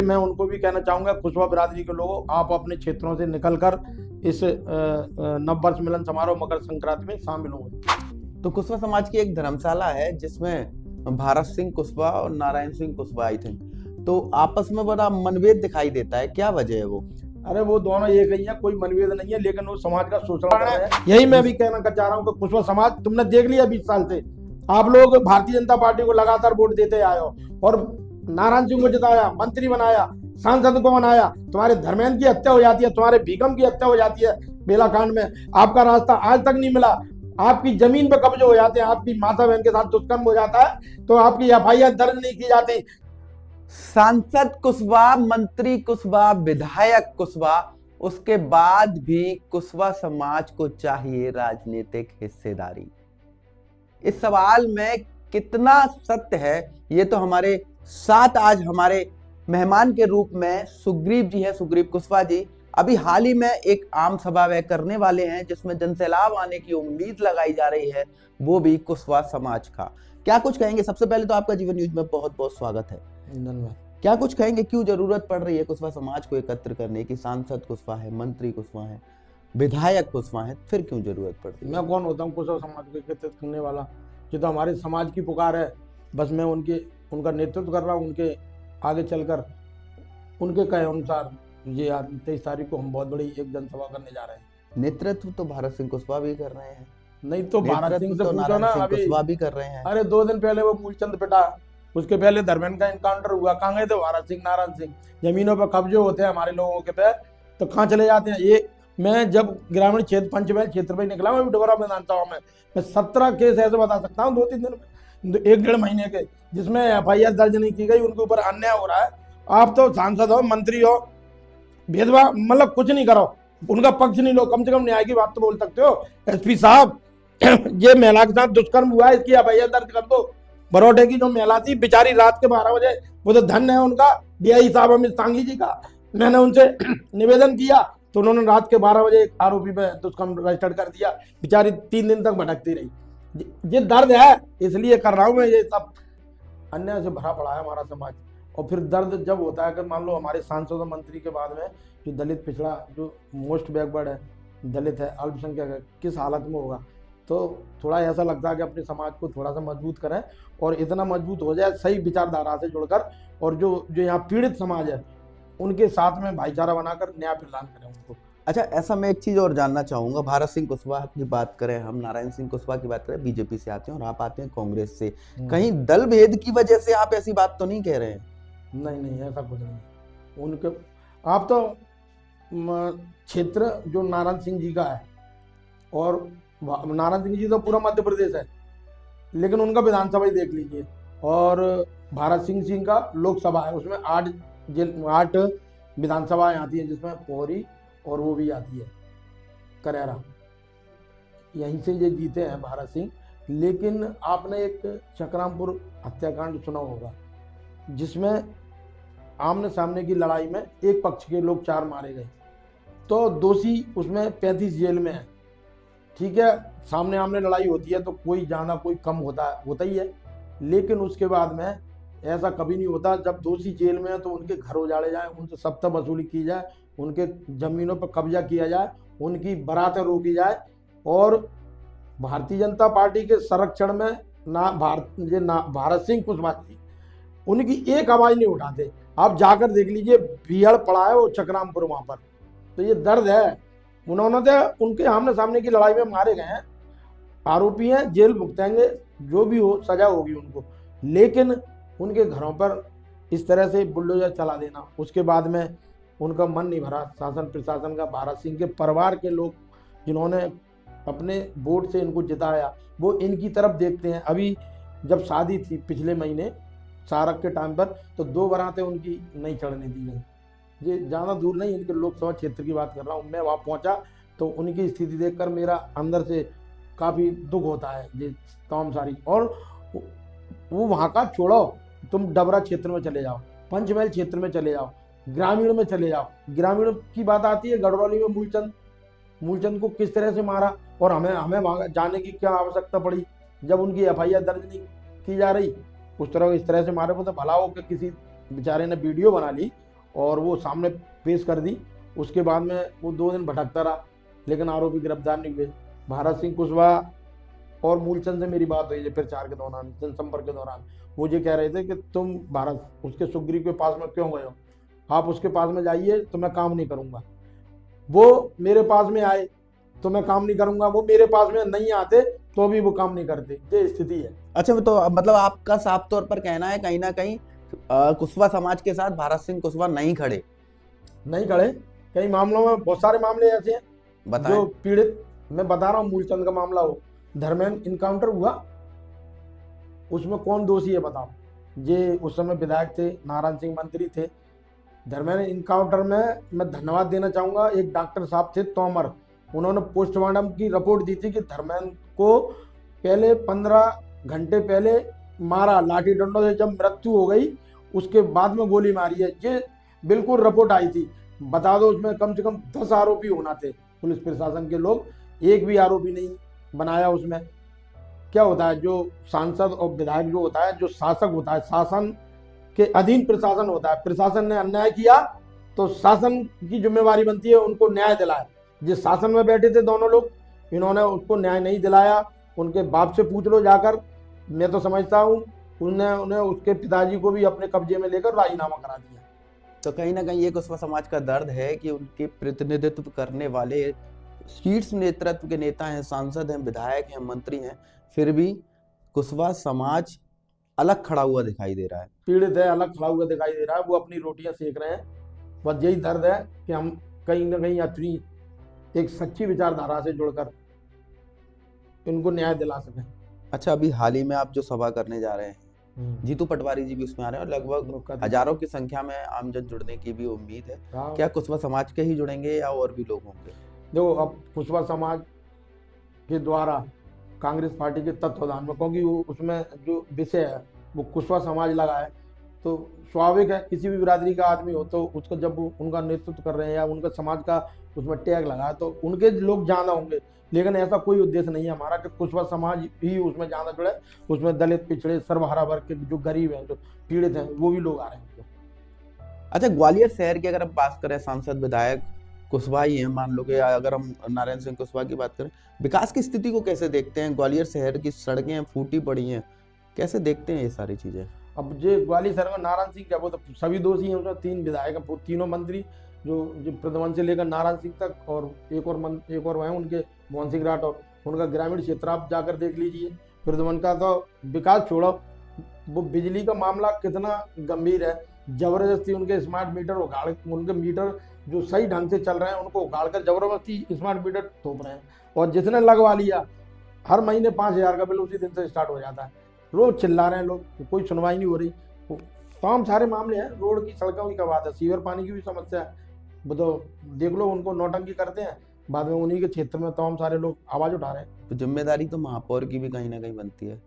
मैं उनको भी कहना चाहूंगा, कुशवा बिरादरी के लोगों, आप अपने क्षेत्रों से निकलकर इस नववर्ष मिलन समारोह मकर संक्रांति में शामिल होंगे। तो कुशवा समाज की एक धर्मशाला है जिसमें भारत सिंह कुशवा और नारायण सिंह कुशवा आई थे, तो आपस में बड़ा मनभेद दिखाई देता है, क्या वजह है वो? अरे वो दोनों एक ही है, कोई मनभेद नहीं है, लेकिन वो समाज का शोषण कर रहे हैं। यही मैं भी कहना चाह रहा हूँ कि कुशवा समाज, तुमने देख लिया 20 साल से आप लोग भारतीय जनता पार्टी को लगातार वोट देते आए हो और नारायण सिंह को जिताया, मंत्री बनाया, सांसद को बनाया, तुम्हारे धर्मेंद्र की हत्या हो जाती है, तुम्हारे भीकम की हत्या हो जाती है बेलाकांड में, आपका रास्ता आज तक नहीं मिला, आपकी जमीन पे कब्जे हो जाते हैं, आपकी माता बहन के साथ दुष्कर्म हो जाता है तो आपकी एफआईआर दर्ज नहीं की जाती। सांसद कुशवा, मंत्री कुशवा, विधायक कुशवा, उसके बाद भी कुशवा समाज को चाहिए राजनीतिक हिस्सेदारी। इस सवाल में कितना सत्य है ये तो हमारे साथ आज हमारे मेहमान के रूप में सुग्रीव जी है, सुग्रीव कुशवा जी। अभी हाल ही में एक आम सभा वह करने वाले हैं जिसमें जनसैलाब आने की उम्मीद लगाई जा रही है, वो भी कुशवा समाज का। क्या कुछ कहेंगे? सबसे पहले तो आपका जीवन न्यूज में बहुत बहुत स्वागत है। धन्यवाद। क्या कुछ कहेंगे, क्यों जरूरत पड़ रही है कुशवा समाज को एकत्र करने की? सांसद कुशवा है, मंत्री कुशवा है, विधायक कुशवा है, फिर क्यों जरूरत पड़ रही है? मैं कौन होता हूँ कुशवा समाज को एकत्रित करने वाला? ये तो हमारे समाज की पुकार है, बस मैं उनका नेतृत्व कर रहा हूँ। उनके आगे चलकर उनके कहे अनुसार ये 23 तारीख को हम बहुत बड़ी एक जनसभा करने जा रहे हैं। नेतृत्व तो भारत सिंह कुशवा भी कर रहे हैं। नहीं तो भारत सिंह से तो पूछो ना, अभी कुशवा भी कर रहे हैं। अरे 2 दिन पहले वो मूलचंद पिटा, उसके पहले धर्मेंद्र का इनकाउंटर हुआ, कहाँ गए थे भारत सिंह, नारायण सिंह? जमीनों पर कब्जे होते हैं हमारे लोगों के पे, तो कहाँ चले जाते हैं ये? मैं जब ग्रामीण क्षेत्र पंचमहल क्षेत्र में निकला, मैं डोबरा मैदान में 17 केस ऐसे बता सकता हूँ 2-3 दिन में, 1-1.5 महीने के, जिसमें एफआईआर दर्ज नहीं की गई, उनके ऊपर अन्याय हो रहा है। आप तो सांसद हो, मंत्री हो, भेदभाव मतलब कुछ नहीं करो, उनका पक्ष नहीं लो, कम से कम न्याय की बात तो बोल सकते हो। एसपी साहब, ये महिला के साथ दुष्कर्म हुआ है, इसकी एफआईआर दर्ज कर दो। बरोटे की जो महिला थी बेचारी, रात के 12 बजे, वो तो धन्य है उनका डीआई साहब अमित सांघी जी का, मैंने उनसे निवेदन किया तो उन्होंने रात के 12 बजे एक आरोपी पे दुष्कर्म रजिस्टर्ड कर दिया। बेचारी 3 दिन तक भटकती रही। ये दर्द है, इसलिए कर रहा हूँ मैं। ये सब अन्याय से भरा पड़ा है हमारा समाज। और फिर दर्द जब होता है कि मान लो हमारे सांसद और मंत्री के बाद में जो दलित पिछड़ा, जो मोस्ट बैकवर्ड है, दलित है, अल्पसंख्यक है, किस हालत में होगा, तो थोड़ा ऐसा लगता है कि अपने समाज को थोड़ा सा मजबूत करें और इतना मजबूत हो जाए सही विचारधारा से जुड़कर, और जो यहाँ पीड़ित समाज है उनके साथ में भाईचारा बनाकर न्याय प्रदान करें उनको। अच्छा, ऐसा मैं एक चीज और जानना चाहूंगा। भारत सिंह कुशवा की बात करें, हम नारायण सिंह कुशवा की बात करें, बीजेपी से आते हैं और आप आते हैं कांग्रेस से, कहीं दल भेद की वजह से आप ऐसी बात तो नहीं कह रहे हैं? नहीं, ऐसा कुछ नहीं। उनके आप तो क्षेत्र जो नारायण सिंह जी का है, और नारायण सिंह जी तो पूरा मध्य प्रदेश है, लेकिन उनका विधानसभा ही देख लीजिए, और भारत सिंह का लोकसभा है, उसमें 8 विधानसभाएं आती हैं, जिसमें पौरी और वो भी आती है करेरा, यहीं से ये जीते हैं भारत सिंह। लेकिन आपने एक चक्रामपुर हत्याकांड सुना होगा, जिसमें आमने सामने की लड़ाई में एक पक्ष के लोग 4 मारे गए, तो दोषी उसमें 35 जेल में है। ठीक है, सामने आमने लड़ाई होती है तो कोई ज़्यादा कोई कम होता ही है, लेकिन उसके बाद में ऐसा कभी नहीं होता। जब दोषी जेल में है तो उनके घर उजाड़े जाए, उनसे सख्त वसूली की जाए, उनके जमीनों पर कब्जा किया जाए, उनकी बारातें रोकी जाए, और भारतीय जनता पार्टी के संरक्षण में भारत सिंह कुशवा जी उनकी एक आवाज़ नहीं उठाते। आप जाकर देख लीजिए, भीड़ पड़ा है वो चक्रामपुर वहाँ पर, तो ये दर्द है। उन्होंने तो उनके आमने सामने की लड़ाई में मारे गए हैं, आरोपी हैं, जेल भुगतेंगे, जो भी हो सजा होगी उनको, लेकिन उनके घरों पर इस तरह से बुलडोजर चला देना, उसके बाद में उनका मन नहीं भरा शासन प्रशासन का। भारत सिंह के परिवार के लोग जिन्होंने अपने वोट से इनको जिताया, वो इनकी तरफ देखते हैं। अभी जब शादी थी पिछले महीने सारक के टाइम पर, तो 2 बारातें उनकी नहीं चढ़ने दी गई। ये ज़्यादा दूर नहीं, इनके लोकसभा क्षेत्र की बात कर रहा हूँ। मैं वहाँ पहुँचा तो उनकी स्थिति देखकर मेरा अंदर से काफ़ी दुख होता है, ये तमाम सारी। और वो वहाँ का छोड़ो, तुम डबरा क्षेत्र में चले जाओ, पंचमहल क्षेत्र में चले जाओ, ग्रामीण में चले जाओ, ग्रामीण की बात आती है, गढ़वाली में मूलचंद को किस तरह से मारा, और हमें वहाँ जाने की क्या आवश्यकता पड़ी जब उनकी एफआईआर दर्ज नहीं की जा रही। इस तरह से मारे को तो भला हो कि किसी बेचारे ने वीडियो बना ली और वो सामने पेश कर दी। उसके बाद में वो 2 दिन भटकता रहा, लेकिन आरोपी गिरफ्तार नहीं हुए। भारत सिंह कुशवाहा और मूलचंद से मेरी बात हुई है प्रचार के दौरान, जनसंपर्क के दौरान। वो ये कह रहे थे कि तुम भारत उसके सुग्रीव के पास में क्यों गए हो, आप उसके पास में जाइए तो मैं काम नहीं करूंगा। वो मेरे पास में आए तो मैं काम नहीं करूंगा, वो मेरे पास में नहीं आते तो भी वो काम नहीं करते। ये स्थिति है। अच्छा, तो मतलब आपका साफ तौर पर कहना है कहीं ना कहीं कुशवाहा समाज के साथ भारत सिंह कुशवाहा नहीं खड़े? नहीं खड़े। कई मामलों में, बहुत सारे मामले ऐसे हैं बताएं। जो पीड़ित, मैं बता रहा हूँ, मूलचंद का मामला हो, धर्मेंद्र इनकाउंटर हुआ, उसमें कौन दोषी है बताओ? ये उस समय विधायक थे, नारायण सिंह मंत्री थे। धर्मेंद्र इनकाउंटर में मैं धन्यवाद देना चाहूंगा, एक डॉक्टर साहब थे तोमर, उन्होंने पोस्टमार्टम की रिपोर्ट दी थी कि धर्मेंद्र को पहले 15 घंटे पहले मारा लाठी डंडों से, जब मृत्यु हो गई उसके बाद में गोली मारी है। ये बिल्कुल रिपोर्ट आई थी। बता दो, उसमें कम से कम 10 आरोपी होना थे, पुलिस प्रशासन के लोग एक भी आरोपी नहीं बनाया। उसमें क्या होता है, जो सांसद और विधायक जो होता है, जो शासक होता है, शासन के अधीन प्रशासन होता है। प्रशासन ने अन्याय किया तो शासन की जिम्मेवारी बनती है उनको न्याय दिलाए। जिस शासन में बैठे थे दोनों लोग, इन्होंने उसको न्याय नहीं दिलाया। उनके बाप से पूछ लो जाकर, मैं तो समझता हूँ उन्हें उसके पिताजी को भी अपने कब्जे में लेकर राजीनामा करा दिया। तो कहीं ना कहीं ये कुशवाहा समाज का दर्द है कि उनके प्रतिनिधित्व करने वाले शीर्ष नेतृत्व के नेता हैं, सांसद हैं, विधायक हैं, मंत्री हैं, फिर भी कुशवाहा समाज अलग खड़ा हुआ दिखाई दे रहा है। पीड़ित है, अलग खड़ा हुआ दिखाई दे रहा है। वो अपनी रोटियां सेक रहे हैं। बस यही दर्द है कि हम कहीं ना कहीं अपनी एक सच्ची विचारधारा से जुड़कर इनको न्याय दिला सकें। अच्छा, अभी हाल ही में आप जो सभा करने जा रहे हैं, जीतू पटवारी जी भी उसमें आ रहे हैं और लगभग हजारों की संख्या में आमजन जुड़ने की भी उम्मीद है। क्या कुशवाहा समाज के ही जुड़ेंगे या और भी लोग होंगे? देखो, अब कुशवाहा समाज के द्वारा कांग्रेस पार्टी के तत्वाधान में, क्योंकि वो उसमें जो विषय है वो कुशवाहा समाज लगा है, तो स्वाभाविक है किसी भी बिरादरी का आदमी हो तो उसको जब वो उनका नेतृत्व कर रहे हैं या उनका समाज का उसमें टैग लगा है तो उनके लोग ज्यादा होंगे। लेकिन ऐसा कोई उद्देश्य नहीं है हमारा कि कुशवाहा समाज ही उसमें ज्यादा जुड़े। उसमें दलित, पिछड़े, सर्वहारा वर्ग के जो गरीब हैं, जो पीड़ित हैं, वो भी लोग आ रहे हैं। अच्छा, ग्वालियर शहर की अगर हम बात करें, सांसद विधायक कुशवाहा ही है, मान लो कि अगर हम नारायण सिंह कुशवाहा की बात करें, विकास की स्थिति को कैसे देखते हैं? ग्वालियर शहर की सड़कें फूटी पड़ी हैं, कैसे देखते हैं ये सारी चीजें? अब जो ग्वालियर शहर में नारायण सिंह क्या, वो तो सभी दोषी हैं। उसमें 3 विधायक हैं, तीनों मंत्री, जो प्रधान से लेकर नारायण सिंह तक, और एक और हैं उनके, मोहन सिंह राठौर। उनका ग्रामीण क्षेत्र आप जाकर देख लीजिए। प्रधान का तो विकास छोड़ो, वो बिजली का मामला कितना गंभीर है। जबरदस्ती उनके स्मार्ट मीटर उगाड़, उनके मीटर जो सही ढंग से चल रहे हैं उनको उगाड़ कर जबरदस्ती स्मार्ट मीटर थोप रहे हैं। और जिसने लगवा लिया, हर महीने 5,000 का बिल उसी दिन से स्टार्ट हो जाता है। रोज चिल्ला रहे हैं लोग, कोई सुनवाई नहीं हो रही। तमाम सारे मामले हैं, रोड की, सड़कों की क्या बात है, सीवर पानी की भी समस्या है। वो तो देख लो, उनको नौटंकी करते हैं, बाद में उन्हीं के क्षेत्र में तमाम सारे लोग आवाज उठा रहे हैं। तो जिम्मेदारी तो महापौर की भी कहीं ना कहीं बनती है।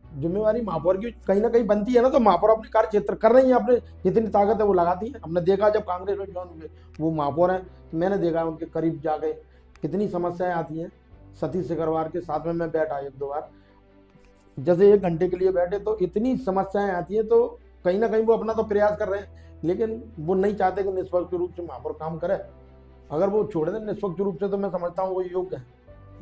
जिम्मेवारी महापौर की कहीं ना कहीं बनती है ना, तो महापौर अपने कार्य क्षेत्र कर रही है, अपने जितनी ताकत है वो लगाती है। हमने देखा जब कांग्रेस में ज्वाइन हुए, वो महापौर हैं, तो मैंने देखा उनके करीब जाके कितनी समस्याएं आती हैं। सतीश सिकरवार के साथ में मैं बैठा 1-2 बार, जैसे 1 घंटे के लिए बैठे तो इतनी समस्याएं आती हैं। तो कहीं ना कहीं वो अपना तो प्रयास कर रहे हैं, लेकिन वो नहीं चाहते कि निष्पक्ष रूप से महापौर काम करे। अगर वो छोड़ दें निष्पक्ष रूप से तो मैं समझता हूँ वो योग्य है,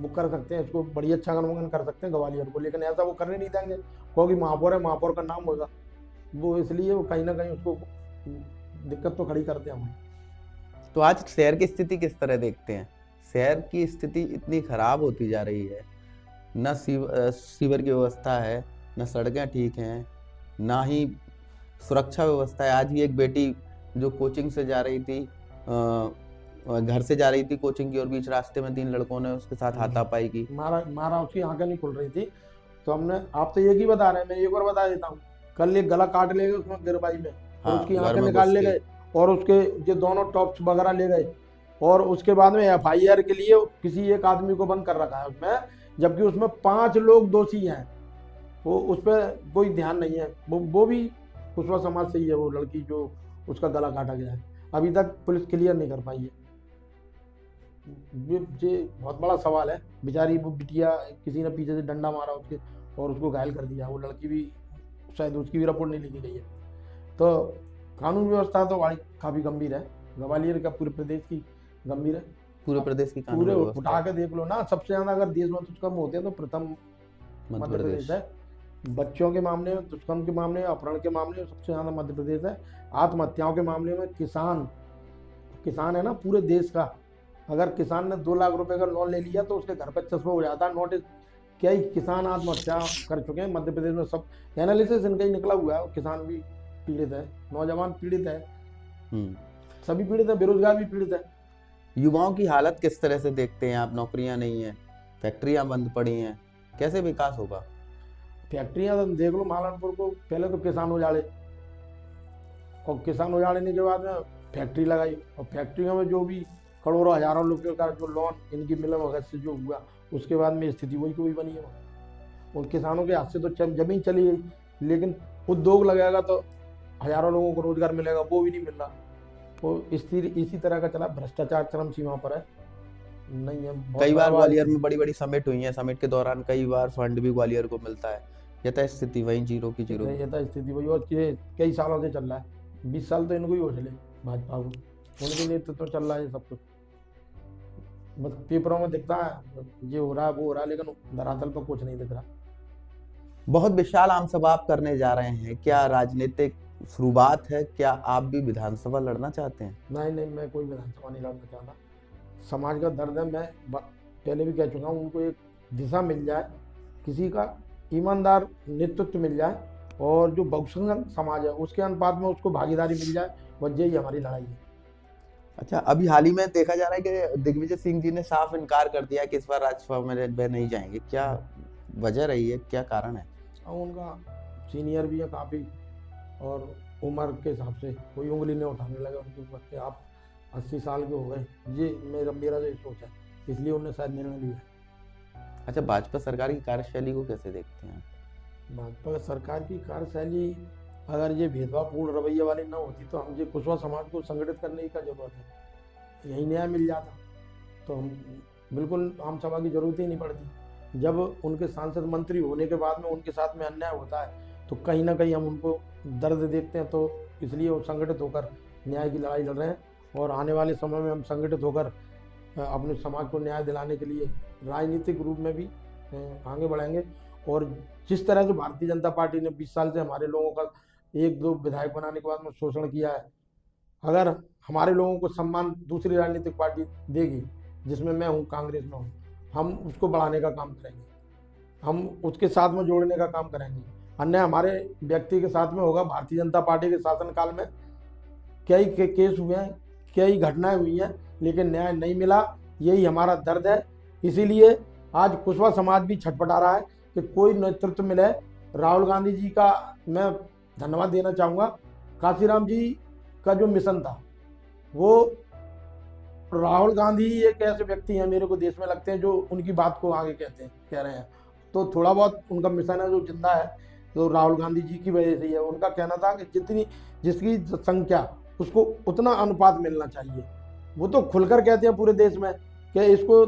वो कर सकते हैं, इसको बड़ी अच्छा गणमागन कर सकते हैं ग्वालियर को। लेकिन ऐसा वो करने नहीं देंगे, क्योंकि महापौर है, महापौर का नाम होगा वो, इसलिए वो कहीं ना कहीं उसको दिक्कत तो खड़ी करते हैं हम। तो आज शहर की स्थिति किस तरह देखते हैं? शहर की स्थिति इतनी खराब होती जा रही है, न सीवर की व्यवस्था है, न सड़कें ठीक हैं, ना ही सुरक्षा व्यवस्था है। आज ही एक बेटी जो कोचिंग से जा रही थी, घर से जा रही थी कोचिंग की, और बीच रास्ते में 3 लड़कों ने उसके साथ हाथापाई की, मारा, उसकी आंखें नहीं खुल रही थी। तो हमने, आप तो एक ही बता रहे हैं, मैं एक और बता देता हूँ। कल एक गला काट ले गए उसमें गिरबाई में, और उसकी आंखें निकाल ले गए, और उसके जो दोनों टॉप्स वगैरह ले गए, और उसके बाद में FIR के लिए किसी एक आदमी को बंद कर रखा है उसमें, जबकि उसमें 5 लोग दोषी हैं। वो उस पर कोई ध्यान नहीं है। वो भी कुशवाहा समाज से ही है, वो लड़की जो उसका गला काटा गया है, अभी तक पुलिस क्लियर नहीं कर पाई है। ये बहुत बड़ा सवाल है। बेचारी वो बिटिया, किसी ने पीछे से डंडा मारा उसके और उसको घायल कर दिया। वो लड़की भी शायद, उसकी भी रिपोर्ट नहीं लिखी गई है। तो कानून व्यवस्था तो काफी गंभीर है। ग्वालियर का पूरे प्रदेश की गंभीर है। पूरे प्रदेश की कानून पूरे व्यवस्था उठा के देख लो ना, सबसे ज्यादा अगर देश में दुष्कर्म होते हैं तो प्रथम मध्य प्रदेश है। बच्चों के मामले में, दुष्कर्म के मामले में, अपहरण के मामले में सबसे ज्यादा मध्य प्रदेश है। आत्महत्याओं के मामले में किसान है ना पूरे देश का, अगर किसान ने 2 लाख रुपए का लोन ले लिया तो उसके घर पर चश्मा हो जाता है। नोटिस कई किसान आत्महत्या कर चुके हैं मध्य प्रदेश में। सब एनालिसिस इनका ही निकला हुआ है। किसान भी पीड़ित है, नौजवान पीड़ित है, सभी पीड़ित है, बेरोजगार भी पीड़ित है। युवाओं की हालत किस तरह से देखते हैं आप? नौकरियां नहीं है, फैक्ट्रियां बंद पड़ी हैं, कैसे विकास होगा? फैक्ट्रियां तो देख लो, महारानपुर को पहले तो किसान उजाड़े, और किसान उजाड़ने के बाद में फैक्ट्री लगाई, और फैक्ट्रियों में जो भी करोड़ों हजारों रुपये का जो लोन इनकी मिलन वगैरह से जो हुआ, उसके बाद में स्थिति वही को भी बनी है। उन किसानों के हाथ से तो जमीन चली गई, लेकिन उद्योग लगेगा तो हजारों लोगों को रोजगार मिलेगा, वो भी नहीं मिल रहा। तो इसी तरह का चला, भ्रष्टाचार चरम सीमा पर है। नहीं है, कई बार ग्वालियर में बड़ी बड़ी समिट हुई है, समिट के दौरान कई बार फंड भी ग्वालियर को मिलता है। यथास्थिति वही जीरो की जीरो, यथास्थिति वही, और कई सालों से चल रहा है। 20 साल तो इनको ही हो चले भाजपा को, उनके नेतृत्व तो चल रहा है सब कुछ। बस पेपरों में दिखता है ये हो रहा है, वो हो रहा है, लेकिन धरातल पर कुछ नहीं दिख रहा। बहुत विशाल आम सभा आप करने जा रहे हैं, क्या राजनीतिक शुरुआत है? क्या आप भी विधानसभा लड़ना चाहते हैं? नहीं, मैं कोई विधानसभा नहीं लड़ना चाहता। समाज का दर्द है, मैं पहले भी कह चुका हूँ, उनको एक दिशा मिल जाए, किसी का ईमानदार नेतृत्व मिल जाए, और जो बहुसंख्यक समाज है उसके अनुपात में उसको भागीदारी मिल जाए, और यही हमारी लड़ाई है। अच्छा, अभी हाल ही में देखा जा रहा है कि दिग्विजय सिंह जी ने साफ इनकार कर दिया कि इस बार राज्यसभा में वे नहीं जाएंगे। क्या वजह रही है, क्या कारण है? उनका सीनियर भी है काफ़ी, और उम्र के हिसाब से कोई उंगली नहीं उठाने लगा उनके ऊपर कि आप 80 साल के हो गए। ये मेरा जो सोच है, इसलिए उन्होंने शायद निर्णय लिया। अच्छा, भाजपा सरकार की कार्यशैली को कैसे देखते हैं? भाजपा सरकार की कार्यशैली, अगर ये भेदभावपूर्ण रवैये वाली ना होती तो हम ये कुशवाहा समाज को संगठित करने की क्या जरूरत है, यही न्याय मिल जाता तो हम बिल्कुल आम सभा की जरूरत ही नहीं पड़ती। जब उनके सांसद मंत्री होने के बाद में उनके साथ में अन्याय होता है तो कहीं ना कहीं हम उनको दर्द देखते हैं, तो इसलिए वो संगठित होकर न्याय की लड़ाई लड़ रहे हैं। और आने वाले समय में हम संगठित होकर अपने समाज को न्याय दिलाने के लिए राजनीतिक रूप में भी आगे बढ़ेंगे। और जिस तरह से भारतीय जनता पार्टी ने 20 साल से हमारे लोगों का 1-2 विधायक बनाने के बाद में शोषण किया है, अगर हमारे लोगों को सम्मान दूसरी राजनीतिक पार्टी देगी, जिसमें मैं हूँ, कांग्रेस में हूँ, हम उसको बढ़ाने का काम करेंगे, हम उसके साथ में जोड़ने का काम करेंगे। अन्य हमारे व्यक्ति के साथ में होगा। भारतीय जनता पार्टी के शासनकाल में कई केस हुए हैं, कई घटनाएं हुई हैं, लेकिन न्याय नहीं मिला। यही हमारा दर्द है। इसीलिए आज कुशवाहा समाज भी छटपटा रहा है कि कोई नेतृत्व मिले। राहुल गांधी जी का मैं धन्यवाद देना चाहूँगा। काशीराम जी का जो मिशन था, वो राहुल गांधी एक ऐसे व्यक्ति हैं मेरे को देश में लगते हैं जो उनकी बात को आगे कह रहे हैं। तो थोड़ा बहुत उनका मिशन है जो जिंदा है, तो राहुल गांधी जी की वजह से ही है। उनका कहना था कि जिसकी संख्या उसको उतना अनुपात मिलना चाहिए। वो तो खुलकर कहते हैं पूरे देश में कि इसको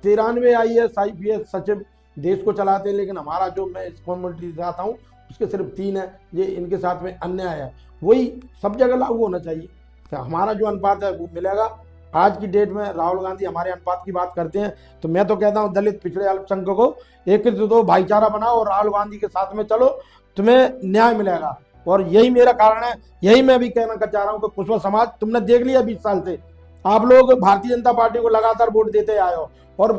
93 IAS सचिव देश को चलाते हैं, लेकिन हमारा जो मैं इस कम्युनिटी से आता हूँ उसके सिर्फ 3 है। ये इनके साथ में अन्याय है। वही सब जगह लागू होना चाहिए। तो हमारा जो अनुपात है वो मिलेगा। आज की डेट में राहुल गांधी हमारे अनुपात की बात करते हैं, तो मैं तो कहता हूँ दलित पिछड़े अल्पसंख्यक को एकत्रित दो, भाईचारा बनाओ और राहुल गांधी के साथ में चलो, तुम्हें न्याय मिलेगा। और यही मेरा कारण है, यही मैं भी कहना चाह रहा हूँ कि कुशवाहा समाज, तुमने देख लिया 20 साल से आप लोग भारतीय जनता पार्टी को लगातार वोट देते आए हो, और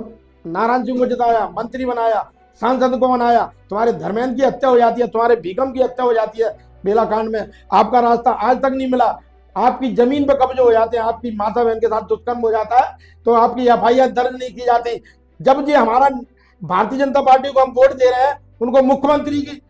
नारायण सिंह को जिताया, मंत्री बनाया, सांसद को बनाया। तुम्हारे धर्मेंद्र की हत्या हो जाती है, तुम्हारे भीकम की हत्या हो जाती है बेलाकांड में, आपका रास्ता आज तक नहीं मिला। आपकी जमीन पर कब्जे हो जाते हैं, आपकी माता बहन के साथ दुष्कर्म हो जाता है तो आपकी FIR दर्ज नहीं की जाती। जब जी हमारा भारतीय जनता पार्टी को हम वोट दे रहे हैं, उनको मुख्यमंत्री की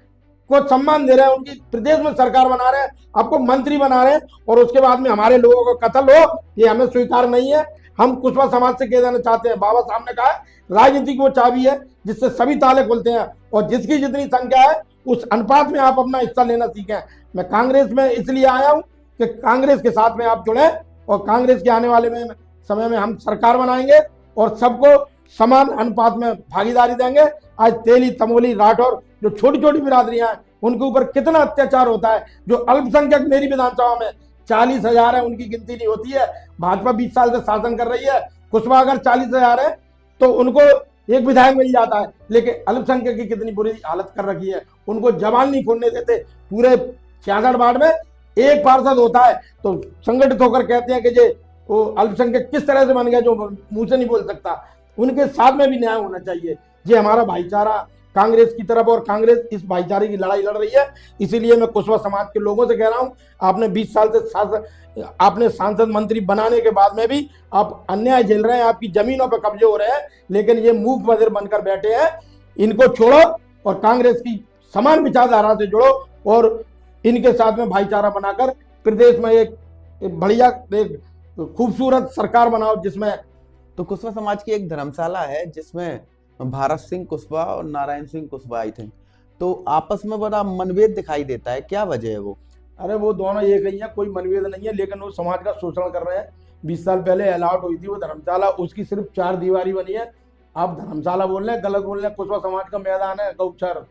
को सम्मान दे रहे हैं, उनकी प्रदेश में सरकार बना रहे हैं, आपको मंत्री बना रहे हैं, और उसके बाद में हमारे लोगों को कत्ल हो, ये हमें स्वीकार नहीं है। हम कुशवाहा समाज से कह देना चाहते हैं, बाबा साहब ने कहा है राजनीति की वो चाबी है जिससे सभी ताले खुलते हैं, और जिसकी जितनी संख्या है उस अनुपात में आप अपना हिस्सा लेना सीखें। मैं कांग्रेस में इसलिए आया हूं कि कांग्रेस के साथ में आप जुड़े, और कांग्रेस के आने वाले में समय में हम सरकार बनाएंगे और सबको समान अनुपात में भागीदारी देंगे। आज तेली, तमोली, राठौर जो छोटी छोटी बिरादरियां हैं उनके ऊपर कितना अत्याचार होता है। जो अल्पसंख्यक मेरी विधानसभा में 40,000 है, उनकी गिनती नहीं होती है। भाजपा 20 साल से शासन कर रही है, कुशवाहा अगर 40,000 है तो उनको एक विधायक मिल जाता है, लेकिन अल्पसंख्यक की कितनी बुरी हालत कर रखी है, उनको जबान नहीं खोलने देते। पूरे 66 वार्ड में एक पार्षद होता है तो संगठित होकर कहते हैं कि जे वो अल्पसंख्यक किस तरह से बन गया जो मुंह से नहीं बोल सकता। उनके साथ में भी न्याय होना चाहिए। ये हमारा भाईचारा कांग्रेस की तरफ, और कांग्रेस इस भाईचारे की लड़ाई लड़ रही है। इसीलिए मैं कुशवाहा समाज के लोगों से कह रहा हूं, आपने 20 साल से आपने सांसद मंत्री बनाने के बाद में भी आप अन्याय झेल रहे हैं, आपकी जमीनों पर कब्जे हो रहे हैं, लेकिन ये मूक बधिर बनकर बैठे हैं। इनको छोड़ो और कांग्रेस की समान विचारधारा से जुड़ो और इनके साथ में भाईचारा बनाकर प्रदेश में एक बढ़िया एक खूबसूरत सरकार बनाओ जिसमें। तो कुशवाहा समाज की एक धर्मशाला है जिसमें भारत सिंह कुशवाहा और नारायण सिंह कुशवाहा आई थे, तो आपस में बड़ा मनभेद दिखाई देता है, क्या वजह है वो? अरे वो दोनों एक ही हैं, कोई मनभेद नहीं है, लेकिन वो समाज का शोषण कर रहे हैं। 20 साल पहले अलॉट हुई थी वो धर्मशाला, उसकी सिर्फ 4 दीवारी बनी है। आप धर्मशाला बोल रहे हैं, गलत बोल रहे हैं। कुशवाहा समाज का मैदान है गौचर,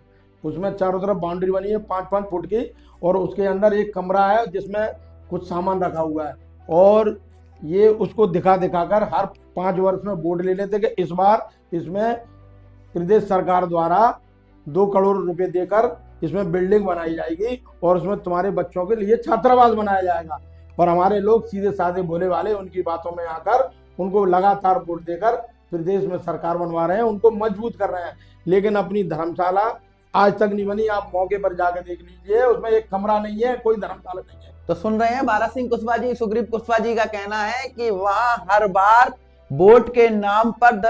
उसमें चारों तरफ बाउंड्री बनी है 5-5 फुट की, और उसके अंदर एक कमरा है जिसमें कुछ सामान रखा हुआ है। और ये उसको दिखा कर हर 5 वर्ष में बोर्ड ले लेते कि इस बार इसमें प्रदेश सरकार द्वारा 2 करोड़ रुपए देकर इसमें बिल्डिंग बनाई जाएगी और उसमें तुम्हारे बच्चों के लिए छात्रावास बनाया जाएगा। और हमारे लोग सीधे साधे भोले वाले उनकी बातों में आकर उनको लगातार वोट देकर प्रदेश में सरकार बनवा रहे हैं, उनको मजबूत कर रहे हैं। लेकिन अपनी धर्मशाला आज तक नहीं बनी। आप मौके पर जाकर देख लीजिए, उसमें एक कमरा नहीं है, कोई धर्मशाला नहीं है। तो सुन रहे हैं भारत सिंह कुशवाहा जी, सुग्रीव कुशवाहा जी का कहना है कि वहां हर बार वोट के नाम पर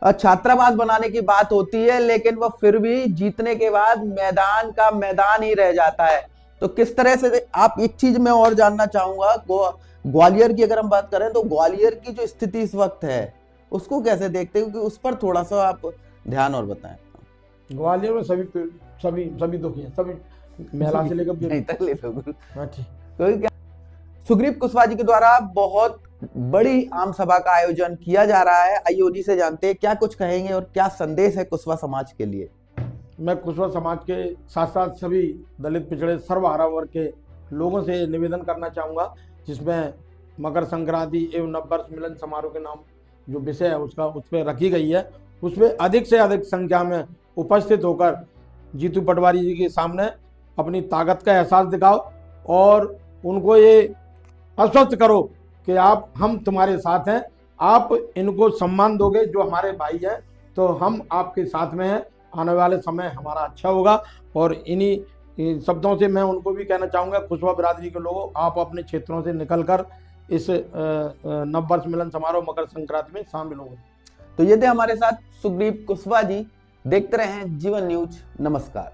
छात्रावास बनाने की बात होती है, लेकिन वो फिर भी जीतने के बाद मैदान का मैदान ही रह जाता है। तो किस तरह से, आप एक चीज मैं और जानना चाहूंगा, ग्वालियर की अगर हम बात करें तो ग्वालियर की जो स्थिति इस वक्त है उसको कैसे देखते हैं, क्योंकि उस पर थोड़ा सा आप ध्यान और बताएं। ग्वालियर में सभी दुखी हैं, सभी महिला से लेकर सुग्रीव कुशवाहा जी के द्वारा बहुत बड़ी आम सभा का आयोजन किया जा रहा है। आइए उन्हीं से जानते हैं क्या कुछ कहेंगे और क्या संदेश है कुशवाहा समाज के लिए। मैं कुशवाहा समाज के साथ साथ सभी दलित पिछड़े सर्वहारा वर्ग के लोगों से निवेदन करना चाहूँगा, जिसमें मकर संक्रांति एवं नववर्ष मिलन समारोह के नाम जो विषय है उसका उस पर रखी गई है, उसमें अधिक से अधिक संख्या में उपस्थित होकर जीतू पटवारी जी के सामने अपनी ताकत का एहसास दिखाओ और उनको ये आश्वस्त करो कि हम तुम्हारे साथ हैं। आप इनको सम्मान दोगे जो हमारे भाई हैं, तो हम आपके साथ में हैं। आने वाले समय हमारा अच्छा होगा। और इन्हीं शब्दों से मैं उनको भी कहना चाहूँगा, कुशवाहा बिरादरी के लोगों, आप अपने क्षेत्रों से निकलकर इस नववर्ष मिलन समारोह मकर संक्रांति में शामिल होंगे। तो ये थे हमारे साथ सुग्रीव कुशवाहा जी। देखते रहें जीवन न्यूज। नमस्कार।